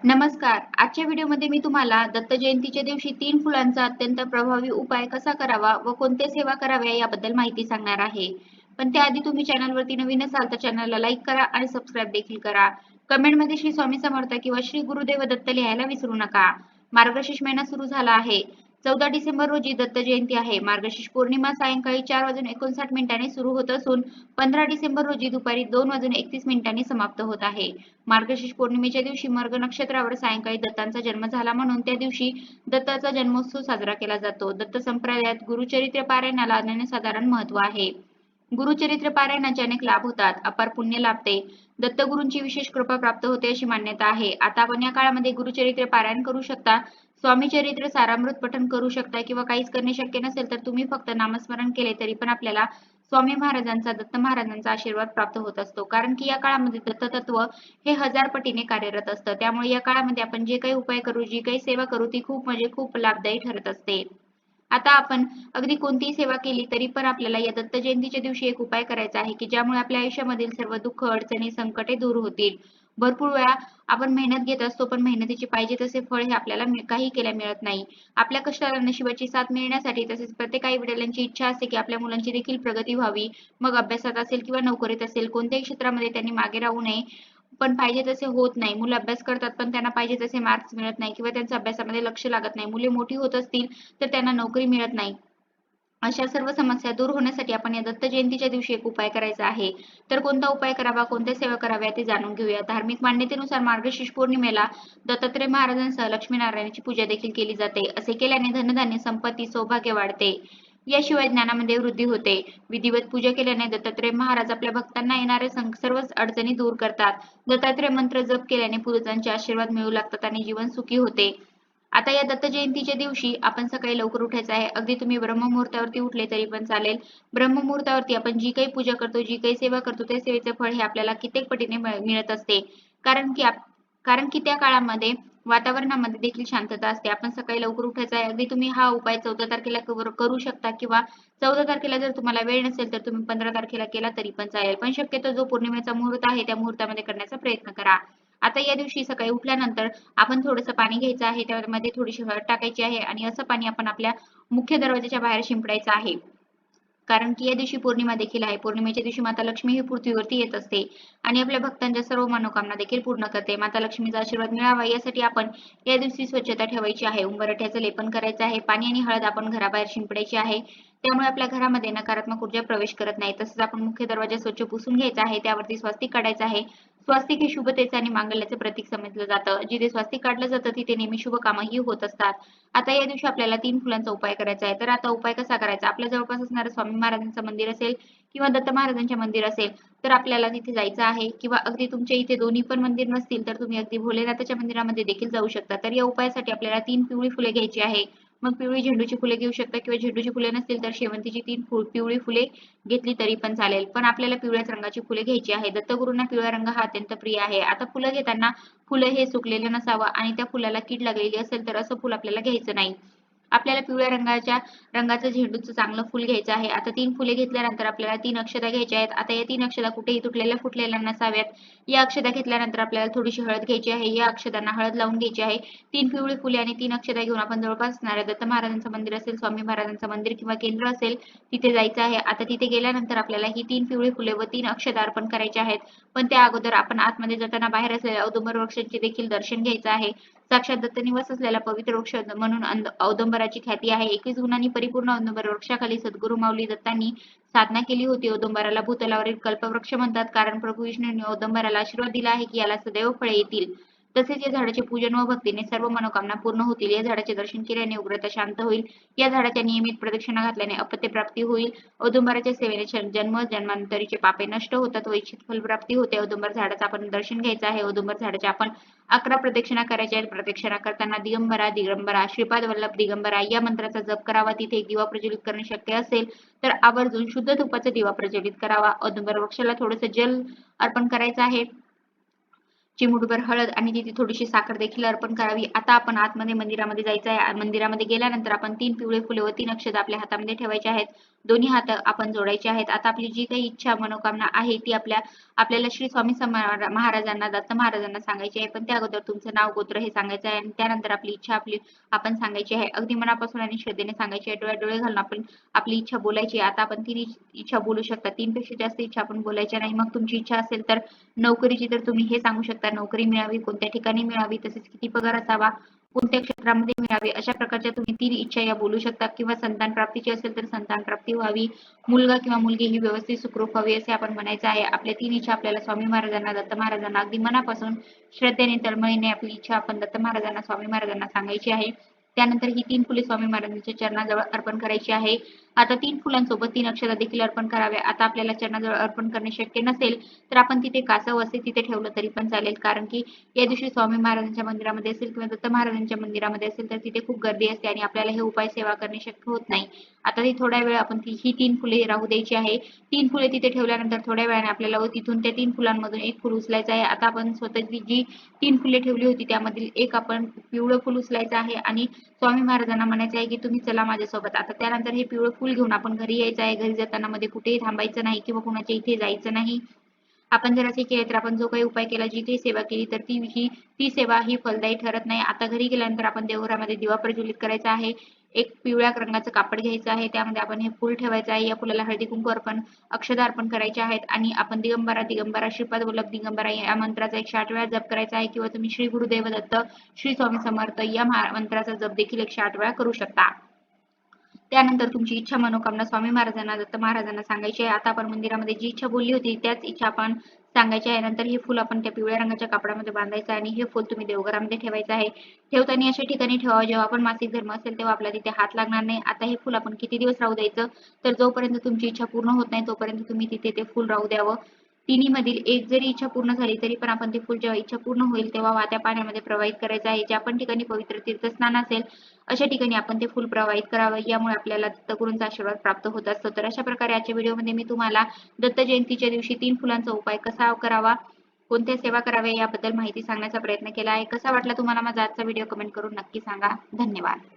नमस्कार. आजच्या व्हिडिओमध्ये मी तुम्हाला दत्त जयंतीच्या दिवशी 3 फुलांचा अत्यंत प्रभावी उपाय कसा करावा व कोणत्या सेवा कराव्या याबद्दल माहिती सांगणार आहे. पण त्याआधी तुम्ही चॅनलवरती नवीन असाल तर चॅनलला लाईक करा आणि सबस्क्राईब देखील करा. कमेंटमध्ये श्री स्वामी समर्थ किंवा श्री गुरुदेव दत्त लिहायला विसरू नका. मार्गशीर्ष महिना सुरू झाला आहे. 14 डिसेंबर रोजी दत्त जयंती आहे. मार्गशीर्ष पौर्णिमा सायंकाळी 4:59 सुरू होत असून 15 डिसेंबर रोजी दुपारी 2:31 समाप्त होत आहे. मार्गशीर्ष पौर्णिमेच्या दिवशी मर्ग नक्षत्रावर सायंकाळी दत्तांचा जन्म झाला म्हणून त्या दिवशी दत्ताचा जन्मोत्सव साजरा केला जातो. दत्त संप्रदायात गुरुचरित्र पारायणाला अनन्यसाधारण महत्त्व आहे. गुरुचरित्र पारायणाचे अनेक लाभ होतात. अपार पुण्य लाभते. दत्तगुरूंची विशेष कृपा प्राप्त होते अशी मान्यता आहे. आता आपण या काळामध्ये गुरुचरित्र पारायण करू शकता. स्वामी चरित्र सारामृत पठण करू शकता किंवा काहीच करणे शक्य नसेल तर तुम्ही फक्त नामस्मरण केले तरी पण आपल्याला स्वामी महाराजांचा दत्त महाराजांचा आशीर्वाद प्राप्त होत असतो. कारण की या काळामध्ये दत्ततत्व हे 1000 पटीने कार्यरत असतं. त्यामुळे या काळामध्ये आपण जे काही उपाय करू, जी काही सेवा करू ती खूप म्हणजे खूप लाभदायी ठरत असते. आता आपण अगदी कोणतीही सेवा केली तरी पण आपल्याला या दत्त जयंतीच्या दिवशी एक उपाय करायचा आहे की ज्यामुळे आपल्या आयुष्यामधील सर्व दुःख, अडचणी, संकटे दूर होतील. भरपूर वेळा आपण मेहनत घेत असतो पण मेहनतीचे पाहिजे तसे फळ हे आपल्याला काही केल्या मिळत नाही. आपल्या कष्टाला नशिबाची साथ मिळण्यासाठी तसेच प्रत्येक आई-वडिलांची इच्छा असते की आपल्या मुलांची देखील प्रगती व्हावी. मग अभ्यासात असेल किंवा नोकरीत असेल कोणत्याही क्षेत्रामध्ये त्यांनी मागे राहू नये. पण पाहिजे तसे होत नाही. मुलं अभ्यास करतात पण त्यांना पाहिजे तसे मार्क्स मिळत नाही किंवा त्यांचं अभ्यासामध्ये लक्ष लागत नाही. मुले मोठी होत असतील तर त्यांना नोकरी मिळत नाही. अशा सर्व समस्या दूर होण्यासाठी आपण या दत्त जयंतीच्या दिवशी एक उपाय करायचा आहे. तर कोणता उपाय करावा, कोणत्या सेवा कराव्या ते जाणून घेऊया. धार्मिक मान्यतेनुसार मार्गशीर्ष पौर्णिमेला दत्तात्रय महाराजांसह लक्ष्मीनारायणाची पूजा देखील केली जाते. असे केल्याने धनधान्य, संपत्ती, सौभाग्य वाढते. याशिवाय ज्ञानामध्ये वृद्धी होते. विधिवत पूजा केल्याने दत्तात्रय महाराज आपल्या भक्तांना येणारे सर्वच अडचणी दूर करतात. दत्तात्रय मंत्र जप केल्याने पूर्वजांचे आशीर्वाद मिळू लागतात आणि जीवन सुखी होते. आता या दत्त जयंतीच्या दिवशी आपण सकाळी लवकर उठायचं आहे. अगदी तुम्ही ब्रह्ममुहूर्तावरती उठले तरी पण चालेल. ब्रह्ममुहूर्तावरती आपण जी काही पूजा करतो, जी काही सेवा करतो, त्या सेवेचे फळ हे आपल्याला कित्येक पटीने मिळत असते. कारण की कारण की त्या काळामध्ये वातावरणामध्ये देखील शांतता असते. आपण सकाळी लवकर उठायचं आहे. अगदी तुम्ही हा उपाय 14 तारखेला करू शकता किंवा 14 तारखेला जर तुम्हाला वेळ नसेल तर तुम्ही 15 तारखेला केला तरी पण चालेल. पण शक्यतो जो पौर्णिमेचा मुहूर्त आहे त्या मुहूर्तामध्ये करण्याचा प्रयत्न करा. आता या दिवशी सकाळी उठल्यानंतर आपण थोडंसं पाणी घ्यायचं आहे. त्यामध्ये थोडीशी हळद टाकायची आहे आणि असं पाणी आपण आपल्या मुख्य दरवाजाच्या बाहेर शिंपडायचं आहे. कारण की या दिवशी पौर्णिमा देखील आहे. पौर्णिमेच्या दिवशी माता लक्ष्मी ही पृथ्वीवरती येत असते आणि आपल्या भक्तांच्या सर्व मनोकामना देखील पूर्ण करते. माता लक्ष्मीचा आशीर्वाद मिळावा यासाठी आपण या दिवशी स्वच्छता ठेवायची आहे. उंबरठ्याचं लेपन करायचं आहे. पाणी आणि हळद आपण घराबाहेर शिंपडायची आहे. त्यामुळे आपल्या घरामध्ये नकारात्मक ऊर्जा प्रवेश करत नाही. तसंच आपण मुख्य दरवाजा स्वच्छ पुसून घ्यायचा आहे. त्यावरती स्वस्तिक काढायचं आहे. स्वस्तिक हे शुभतेचं आणि मांगल्याचं प्रतीक समजलं जातं. जिथे स्वस्तिक काढलं जातं तिथे नेहमी शुभ कामंही होत असतात. आता या दिवशी आपल्याला 3 फुलांचा उपाय करायचा आहे. तर आता उपाय कसा करायचा? आपल्या जवळपास असणारं स्वामी महाराजांचं मंदिर असेल किंवा दत्त महाराजांचे मंदिर असेल, तर आपल्याला तिथे जायचं आहे किंवा अगदी तुमच्या इथे दोन्ही पण मंदिर नसतील, तर तुम्ही अगदी भोलेनाथाच्या मंदिरामध्ये देखील जाऊ शकता. तर या उपायासाठी आपल्याला 3 पिवळी फुले घ्यायची आहे. मग पिवळी झेंडूची फुले घेऊ शकता किंवा झेंडूची फुले नसतील तर शेवंतीची 3 पिवळी फुले घेतली तरी पण चालेल. पण आपल्याला पिवळ्याच रंगाची फुले घ्यायची आहे. दत्तगुरूंना पिवळा रंग हा अत्यंत प्रिय आहे. आता फुलं घेताना फुलं हे सुकलेलं नसावं आणि त्या फुलाला कीड लागलेली असेल तर असं फुल आपल्याला घ्यायचं नाही. आपल्याला पिवळ्या रंगाचं झेंडूचं चांगलं फुल घ्यायचं आहे. आता 3 फुले घेतल्यानंतर आपल्याला 3 अक्षता घ्यायच्या आहेत. आता या 3 अक्षता कुठेही तुटलेल्या फुटलेल्या नसाव्यात. या अक्षता घेतल्यानंतर आपल्याला थोडीशी हळद घ्यायची आहे. या अक्षतांना हळद लावून घ्यायची आहे. 3 पिवळी फुले आणि 3 अक्षता घेऊन आपण जवळपास असणाऱ्या दत्त महाराजांचं मंदिर असेल, स्वामी महाराजांचं मंदिर किंवा केंद्र असेल, तिथे जायचं आहे. आता तिथे गेल्यानंतर आपल्याला ही 3 पिवळी फुले व 3 अक्षता अर्पण करायच्या आहेत. पण त्या अगोदर आपण आतमध्ये जाताना बाहेर असलेल्या औदुंबर वृक्षाचे देखील दर्शन घ्यायचं आहे. साक्षात दत्त निवास असलेला पवित्र वृक्ष म्हणून औदुंबराची ख्याती आहे. 21 गुणांनी परिपूर्ण औदुंबर वृक्षाखाली सद्गुरू माऊली दत्तांनी साधना केली होती. औदुंबराला भूतलावरील कल्पवृक्ष म्हणतात कारण प्रभू विष्णूंनी औदुंबराला आशीर्वाद दिला आहे की याला सदैव फळे येतील. तसेच या झाडाचे पूजन व भक्तीने सर्व मनोकामना पूर्ण होतील. या झाडाचे दर्शन केल्याने उग्रता शांत होईल. या झाडाच्या नियमित प्रदक्षिणा घातल्याने अपत्य प्राप्ती होईल. औदुंबराच्या सेवेने जन्म जन्मांतरीचे पापे नष्ट होतात व इच्छित फलप्राप्ती होते. औदुंबर झाडाचं आपण दर्शन घ्यायचं आहे. औदुंबर झाडाच्या आपण 11 प्रदक्षिणा करायच्या आहेत. प्रदक्षिणा करताना दिगंबरा दिगंबरा श्रीपाद वल्लभ दिगंबरा या मंत्राचा जप करावा. तिथे एक दिवा प्रज्वलित करणे शक्य असेल तर आवर्जून शुद्ध तुपाचा दिवा प्रज्वलित करावा. औदुंबर वृक्षाला थोडंसं जल अर्पण करायचं आहे. चिमूटभर हळद आणि तिथे थोडीशी साखर देखील अर्पण करावी. आता आपण आतमध्ये मंदिरामध्ये जायचं आहे. मंदिरामध्ये गेल्यानंतर आपण 3 पिवळे फुले व 3 अक्षता आपल्या हातामध्ये ठेवायचे आहेत. दोन्ही हात आपण जोडायचे आहेत. आता आपली जी काही इच्छा मनोकामना आहे ती आपल्याला श्री स्वामी महाराजांना, दत्त महाराजांना सांगायची आहे. पण त्या अगोदर तुमचं नाव, गोत्र हे सांगायचं आहे आणि त्यानंतर आपली इच्छा आपण सांगायची आहे. अगदी मनापासून आणि श्रद्धेने सांगायची आहे. डोळ्यात डोळे घालून आपण आपली इच्छा बोलायची आहे. आता आपण 3 इच्छा बोलू शकता. 3 पेक्षा जास्त इच्छा आपण बोलायच्या नाही. मग तुमची इच्छा असेल तर नोकरीची, तर तुम्ही हे सांगू शकता नोकरी मिळावी, कोणत्या ठिकाणी मिळावी, तसेच किती पगार असावा, कोणत्या क्षेत्रामध्ये मिळावे, अशा प्रकारच्या तुम्ही 3 इच्छा या बोलू शकता. किंवा संतान प्राप्तीची असेल तर संतान प्राप्ती व्हावी, मुलगा किंवा मुलगी ही व्यवस्थित सुखरूप व्हावी असे आपण म्हणायचं आहे. आपल्या 3 इच्छा आपल्याला स्वामी महाराजांना, दत्त महाराजांना अगदी मनापासून श्रद्धेने तळमळीने आपली इच्छा आपण दत्त महाराजांना, स्वामी महाराजांना सांगायची आहे. त्यानंतर ही 3 फुले स्वामी महाराजांच्या चरणाजवळ अर्पण करायची आहे. आता 3 फुलांसोबत 3 अक्षता देखील अर्पण कराव्या. आता आपल्याला चरणाजवळ अर्पण करणे शक्य नसेल तर आपण तिथे कासव असे तिथे ठेवलं तरी पण चालेल. कारण की या दिवशी स्वामी महाराजांच्या मंदिरामध्ये असेल किंवा दत्त महाराजांच्या मंदिरामध्ये असेल तर तिथे खूप गर्दी असते आणि आपल्याला हे उपाय सेवा करणे शक्य होत नाही. आता ती थोड्या वेळ आपण ही 3 फुले राहू द्यायची आहे. 3 फुले तिथे ठेवल्यानंतर थोड्या वेळाने आपल्याला तिथून त्या 3 फुलांमधून एक फुल उचलायचं आहे. आता आपण स्वतःची जी 3 फुले ठेवली होती त्यामधील एक आपण पिवळं फुल उचलायचं आहे आणि स्वामी महाराजांना म्हणायचं आहे की तुम्ही चला माझ्यासोबत. आता त्यानंतर हे पिवळं फुल घेऊन आपण घरी यायचं आहे. घरी जाताना मध्ये कुठेही थांबायचं नाही किंवा कुणाच्या इथे जायचं नाही. आपण जर असे केले तर आपण जो काही उपाय केला, जी काही सेवा केली तर ती सेवा ही फलदायी ठरत नाही. आता घरी गेल्यानंतर आपण देवघरामध्ये दिवा प्रज्वलित करायचा आहे. एक पिवळ्या रंगाचं कापड घ्यायचं आहे. त्यामध्ये आपण हे फूल ठेवायचं आहे. या फुलाला हळदी कुंकू अर्पण, अक्षता अर्पण करायचे आहेत आणि आपण दिगंबरा दिगंबरा श्रीपाद वल्लभ दिगंबरा या मंत्राचा 108 वेळा जप करायचा आहे किंवा तुम्ही श्री गुरुदेव दत्त, श्री स्वामी समर्थ या मंत्राचा जप देखील 108 वेळा करू शकता. त्यानंतर तुमची इच्छा मनोकामना स्वामी महाराजांना, दत्त महाराजांना सांगायची आहे. आता आपण मंदिरामध्ये जी इच्छा बोलली होती त्याच इच्छा आपण सांगायची आहे. नंतर हे फुल आपण त्या पिवळ्या रंगाच्या कापडामध्ये बांधायचं आणि हे फुल तुम्ही देवघरामध्ये ठेवायचं आहे. ठेवताना अशा ठिकाणी ठेवावं जेव्हा आपण मासिक धर्म असेल तेव्हा आपल्याला तिथे हात लागणार नाही. आता हे फुल आपण किती दिवस राहू द्यायचं, तर जोपर्यंत तुमची इच्छा पूर्ण होत नाही तोपर्यंत तुम्ही तिथे ते फुल राहू द्यावं. तिन्ही मधील एक जरी इच्छा पूर्ण झाली तरी पण आपण ते फुल जेव्हा इच्छा पूर्ण होईल तेव्हा वाहत्या पाण्यामध्ये प्रवाहित करायचं आहे. ज्या पण ठिकाणी पवित्र तीर्थस्नान असेल अशा ठिकाणी आपण ते फुल प्रवाहित करावं. यामुळे आपल्याला दत्तगुरूंचा आशीर्वाद प्राप्त होत असतो. तर अशा प्रकारे आजच्या व्हिडिओमध्ये मी तुम्हाला दत्त जयंतीच्या दिवशी 3 फुलांचा उपाय कसा करावा, कोणत्या सेवा कराव्या याबद्दल माहिती सांगण्याचा प्रयत्न केला आहे. कसा वाटला तुम्हाला माझा आजचा व्हिडिओ कमेंट करून नक्की सांगा. धन्यवाद.